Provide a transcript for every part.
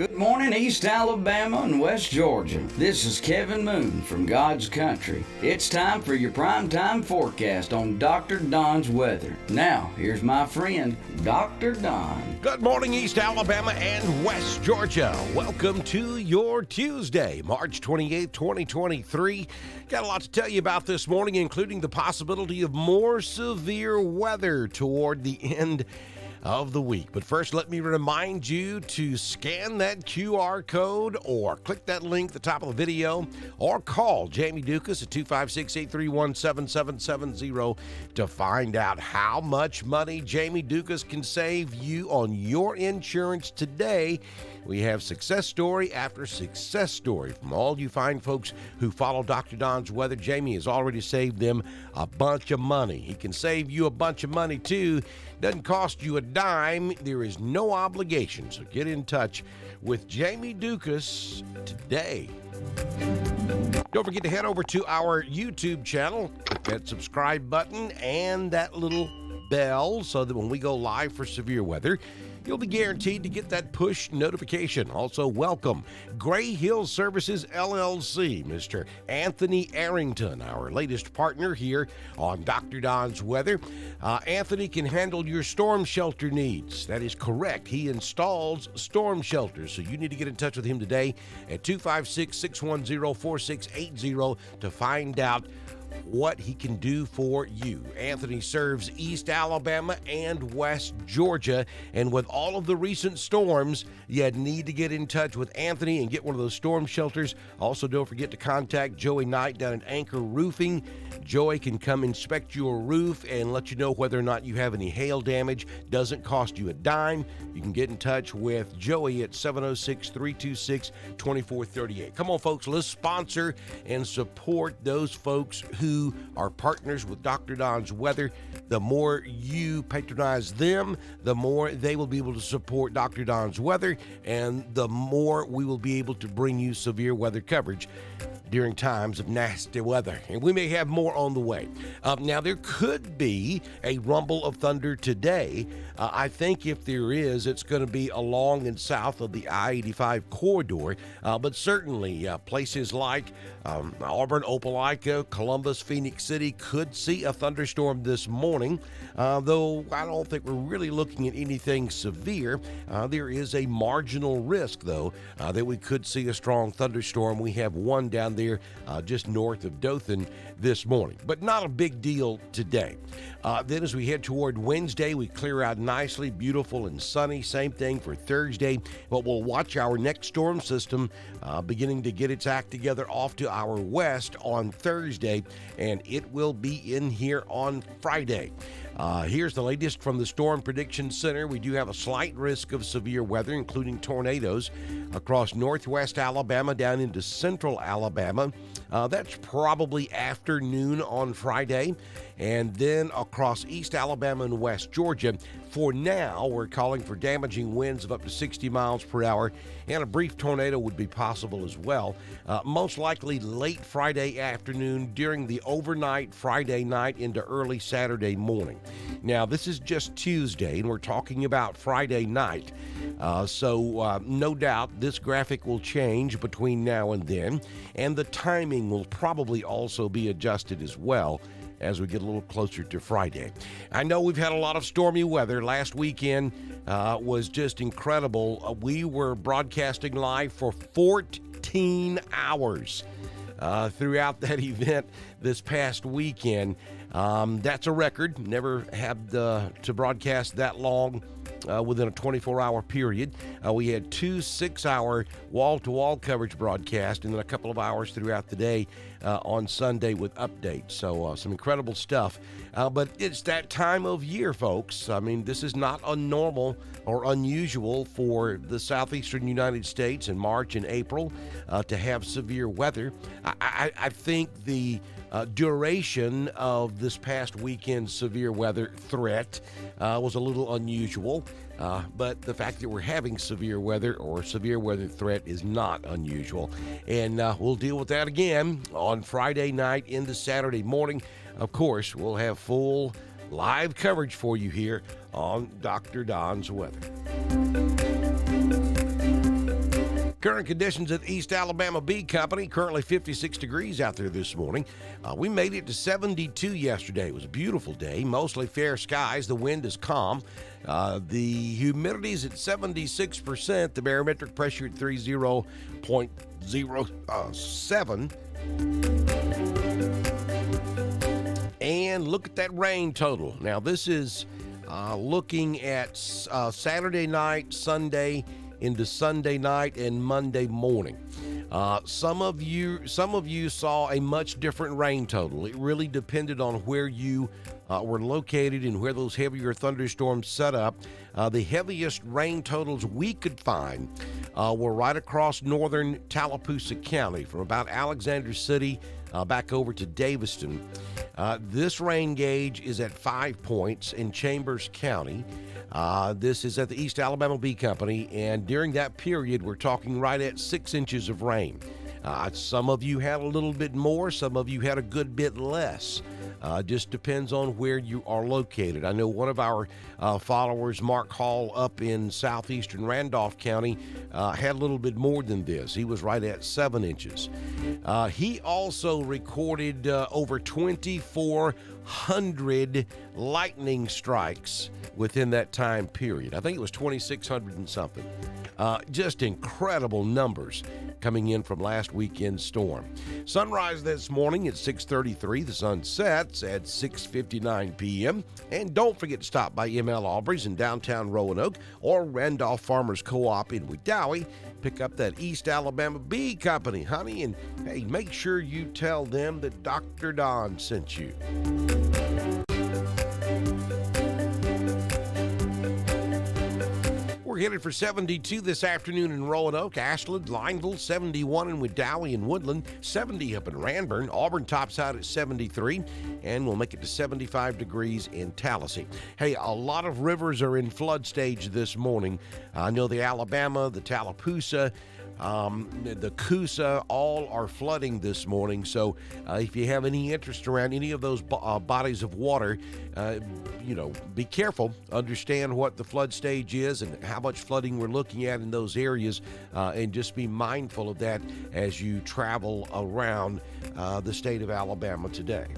Good morning, East Alabama and West Georgia. This is Kevin Moon from God's Country. It's time for your primetime forecast on Dr. Don's weather. Now, here's my friend, Dr. Don. Good morning, East Alabama and West Georgia. Welcome to your Tuesday, March 28th, 2023. Got a lot to tell you about this morning, including the possibility of more severe weather toward the end of the week. But first, let me remind you to scan that QR code or click that link at the top of the video or call Jamie Dukas at 256-831-7770 to find out how much money Jamie Dukas can save you on your insurance today. We have success story after success story from all you fine folks who follow Dr. Don's weather. Jamie has already saved them a bunch of money. He can save you a bunch of money too. Doesn't cost you a dime. There is no obligation. So get in touch with Jamie Dukas today. Don't forget to head over to our YouTube channel. Click that subscribe button and that little bell so that when we go live for severe weather, you'll be guaranteed to get that push notification. Also, welcome Gray Hill Services, LLC, Mr. Anthony Arrington, our latest partner here on Dr. Don's Weather. Anthony can handle your storm shelter needs. That is correct. He installs storm shelters, so you need to get in touch with him today at 256-610-4680 to find out what he can do for you. Anthony serves East Alabama and West Georgia, and with all of the recent storms, you need to get in touch with Anthony and get one of those storm shelters. Also, don't forget to contact Joey Knight down at Anchor Roofing. Joey can come inspect your roof and let you know whether or not you have any hail damage. Doesn't cost you a dime. You can get in touch with Joey at 706-326-2438. Come on, folks, let's sponsor and support those folks who are partners with Dr. Don's Weather. The more you patronize them, the more they will be able to support Dr. Don's Weather, and the more we will be able to bring you severe weather coverage during times of nasty weather. And we may have more on the way. Now, there could be a rumble of thunder today. I think if there is, it's going to be along and south of the I-85 corridor, but certainly places like Auburn, Opelika, Columbus, Phoenix City could see a thunderstorm this morning, though I don't think we're really looking at anything severe. There is a marginal risk, though, that we could see a strong thunderstorm. We have one down there just north of Dothan this morning, but not a big deal today. Then as we head toward Wednesday, we clear out nicely, beautiful and sunny. Same thing for Thursday, but we'll watch our next storm system beginning to get its act together off to our west on Thursday, and it will be in here on Friday. Here's the latest from the Storm Prediction Center. We do have a slight risk of severe weather, including tornadoes across northwest Alabama down into central Alabama. That's probably afternoon on Friday, and then across East Alabama and West Georgia. For now, we're calling for damaging winds of up to 60 miles per hour, and a brief tornado would be possible as well. Most likely late Friday afternoon during the overnight Friday night into early Saturday morning. Now, this is just Tuesday, and we're talking about Friday night. So no doubt this graphic will change between now and then, and the timing will probably also be adjusted as well as we get a little closer to Friday. I know we've had a lot of stormy weather. Last weekend was just incredible. We were broadcasting live for 14 hours throughout that event this past weekend. That's a record. Never had to broadcast that long within a 24-hour period. We had 2 6-hour wall-to-wall coverage broadcasts and then a couple of hours throughout the day on Sunday with updates. So some incredible stuff. But it's that time of year, folks. I mean, this is not unnormal or unusual for the southeastern United States in March and April to have severe weather. I think the duration of this past weekend's severe weather threat was a little unusual, but the fact that we're having severe weather or severe weather threat is not unusual. And we'll deal with that again on Friday night into Saturday morning. Of course, we'll have full live coverage for you here on Dr. Don's Weather. Current conditions at East Alabama Bee Company, currently 56 degrees out there this morning. We made it to 72 yesterday. It was a beautiful day, mostly fair skies. The wind is calm. The humidity is at 76%. The barometric pressure at 30.07. And look at that rain total. Now, this is looking at Saturday night, Sunday, into Sunday night and Monday morning. Some of you saw a much different rain total. It really depended on where you were located and where those heavier thunderstorms set up. The heaviest rain totals we could find were right across northern Tallapoosa County, from about Alexander City back over to Daviston. This rain gauge is at 5 points in Chambers County. This is at the East Alabama Bee Company, and during that period, we're talking right at 6 inches of rain. Some of you had a little bit more, some of you had a good bit less. Just depends on where you are located. I know one of our followers, Mark Hall, up in southeastern Randolph County, had a little bit more than this. He was right at 7 inches. He also recorded over 2,400 lightning strikes within that time period. I think it was 2,600 and something. Just incredible numbers coming in from last weekend's storm. Sunrise this morning at 6:33. The sun sets at 6:59 p.m. And don't forget to stop by M.L. Aubrey's in downtown Roanoke or Randolph Farmers Co-op in Wedowee. Pick up that East Alabama Bee Company, honey, and hey, make sure you tell them that Dr. Don sent you. We're headed for 72 this afternoon in Roanoke, Ashland, Lineville, 71 in Wedowee and Woodland, 70 up in Ranburne. Auburn tops out at 73, and we'll make it to 75 degrees in Tallahassee. Hey, a lot of rivers are in flood stage this morning. I know the Alabama, the Tallapoosa, the Coosa, all are flooding this morning. So if you have any interest around any of those bodies of water, be careful, understand what the flood stage is and how much flooding we're looking at in those areas, and just be mindful of that as you travel around the state of Alabama today.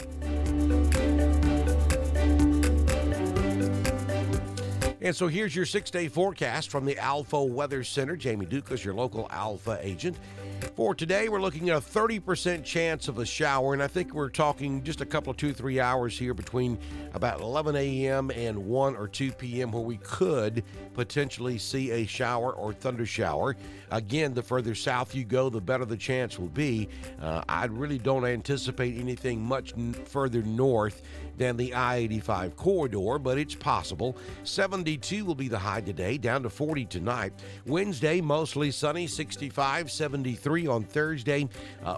And so here's your 6-day forecast from the Alpha Weather Center. Jamie Dukas, your local Alpha agent. For today, we're looking at a 30% chance of a shower, and I think we're talking just a couple of 2-3 hours here between about 11 a.m. and 1 or 2 p.m. where we could potentially see a shower or thunder shower. Again, the further south you go, the better the chance will be. I really don't anticipate anything much further north than the I-85 corridor, but it's possible. 72 will be the high today, down to 40 tonight. Wednesday, mostly sunny, 65, 73 on Thursday.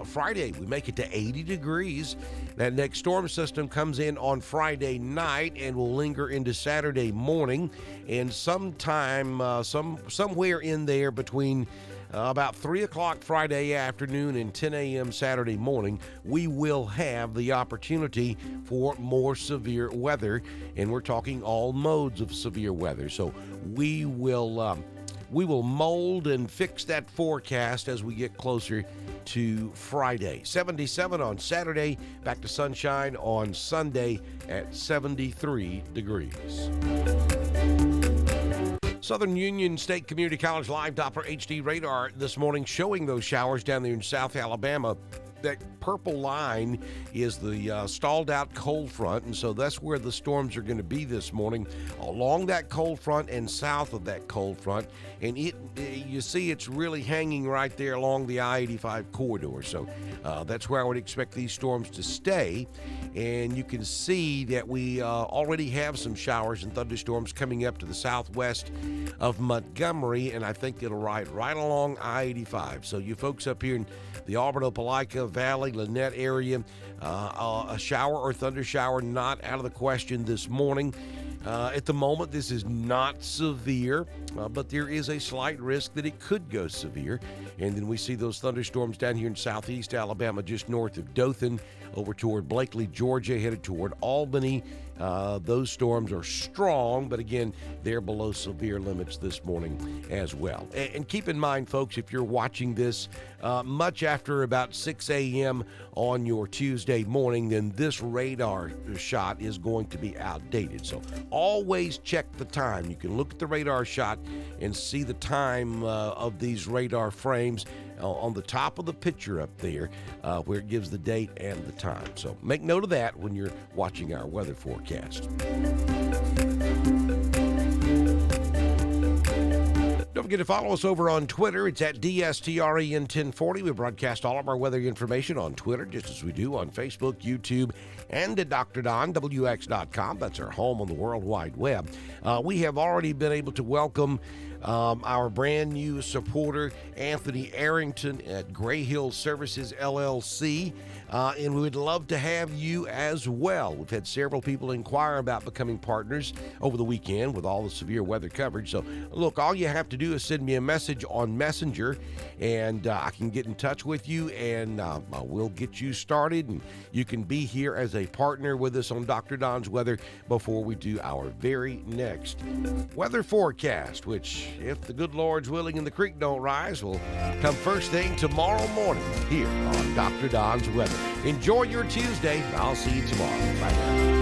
Friday, we make it to 80 degrees. That next storm system comes in on Friday night and will linger into Saturday morning. And sometime, somewhere in there between about 3 o'clock Friday afternoon and 10 a.m. Saturday morning, we will have the opportunity for more severe weather, and we're talking all modes of severe weather. So we will mold and fix that forecast as we get closer to Friday. 77 on Saturday, back to sunshine on Sunday at 73 degrees. Southern Union State Community College live Doppler HD radar this morning showing those showers down there in South Alabama. That purple line is the stalled out cold front, and so that's where the storms are going to be this morning, along that cold front and south of that cold front. And you see it's really hanging right there along the I-85 corridor. So that's where I would expect these storms to stay. And you can see that we already have some showers and thunderstorms coming up to the southwest of Montgomery, and I think it'll ride right along I-85. So you folks up here in the Auburn-Opelika Valley, Lynette area, a shower or thunder shower not out of the question this morning. At the moment, this is not severe, but there is a slight risk that it could go severe. And then we see those thunderstorms down here in southeast Alabama, just north of Dothan, over toward Blakely, Georgia, headed toward Albany, Those storms are strong, but again, they're below severe limits this morning as well. And keep in mind, folks, if you're watching this much after about 6 a.m. on your Tuesday morning, then this radar shot is going to be outdated. So always check the time. You can look at the radar shot and see the time of these radar frames on the top of the picture up there where it gives the date and the time. So make note of that when you're watching our weather forecast. Don't forget to follow us over on Twitter. It's at DSTREN1040. We broadcast all of our weather information on Twitter, just as we do on Facebook, YouTube, and at DrDonWX.com. That's our home on the World Wide Web. We have already been able to welcome our brand new supporter, Anthony Arrington at Gray Hill Services, LLC, and we would love to have you as well. We've had several people inquire about becoming partners over the weekend with all the severe weather coverage. So, look, all you have to do is send me a message on Messenger, and I can get in touch with you, and we'll get you started, and you can be here as a partner with us on Dr. Don's Weather before we do our very next weather forecast, which, if the good Lord's willing and the creek don't rise, will come first thing tomorrow morning here on Dr. Don's Weather. Enjoy your Tuesday. I'll see you tomorrow. Bye now.